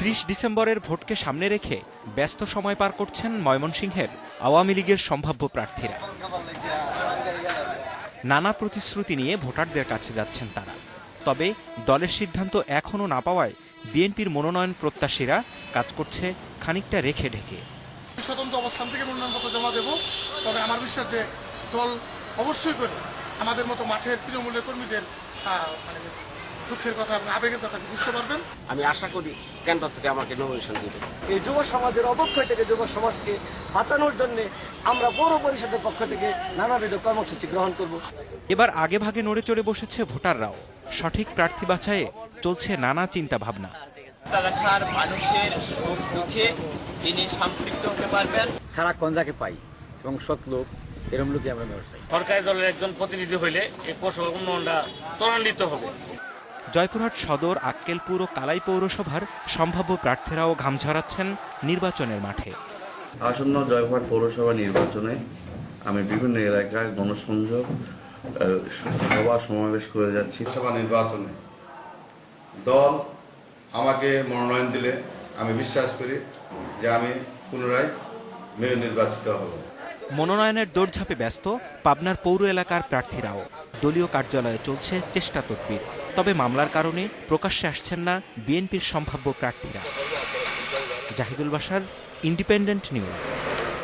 ৩০ ডিসেম্বরের ভোটকে সামনে রেখে ব্যস্ত সময় পার করছেন ময়মনসিংহের আওয়ামী লীগের সম্ভাব্য প্রার্থীরা। নানা প্রতিশ্রুতি নিয়ে ভোটারদের কাছে যাচ্ছেন তারা। তবে দলের সিদ্ধান্ত এখনও না পাওয়ায় বিএনপির মনোনয়ন প্রত্যাশীরা কাজ করছে খানিকটা রেখে ঢেকে। স্বতন্ত্র অবস্থান থেকে মনোনয়নপত্র জমা দেব। তবে আমার বিশ্বাস যে দল অবশ্যই করে আমাদের মতো মাঠের তৃণমূলের কর্মীদের দুঃখের কথা এবং আবেগের কথা বুঝতে পারবেন। আমি আশা করি কেন্দ্র থেকে আমাকে নমিনেশন দিবে। এই যুব সমাজের অবক্ষয় থেকে যুব সমাজকে বাঁচানোর জন্য আমরা পৌর পরিষদের পক্ষ থেকে নানাবিধ কর্মসূচি গ্রহণ করব। এবার আগে ভাগে নড়ে চড়ে বসেছে ভোটাররাও। সঠিক প্রার্থী বাছাইয়ে চলছে নানা চিন্তা ভাবনা। রাস্তাঘাট মানুষের সুখ দুঃখে যিনি সম্পৃক্ত হতে পারবেন। সারাক্ষণ যাকে পাই এবং সৎ লোক, এরকম লোকই আমরা মেয়র চাই। সরকারি দলের একজন প্রতিনিধি হইলে এই কৌশল উন্নয়নটা ত্বরান্বিত হবে। জয়পুরহাট সদর, আক্কেলপুর ও কালাই পৌরসভার সম্ভাব্য প্রার্থীরাও ঘাম ঝরাচ্ছেন নির্বাচনের মাঠে। আসন্ন জয়পুরহাট পৌরসভা নির্বাচনে আমি বিভিন্ন এলাকায় গণসংযোগ সভা সমাবেশ করে যাচ্ছি। সভা নির্বাচনে দল আমাকে মনোনয়ন দিলে আমি বিশ্বাস করি যে আমি পুনরায় মেয়র নির্বাচিত হব। মনোনয়নের দৌড়ঝাঁপে ব্যস্ত পাবনার পৌর এলাকার প্রার্থীরাও। দলীয় কার্যালয়ে চলছে চেষ্টা তদবির। তবে মামলার কারণে প্রকাশ্যে আসছেন না বিএনপির সম্ভাব্য প্রার্থীরা। Zahidul Bashar, independent news.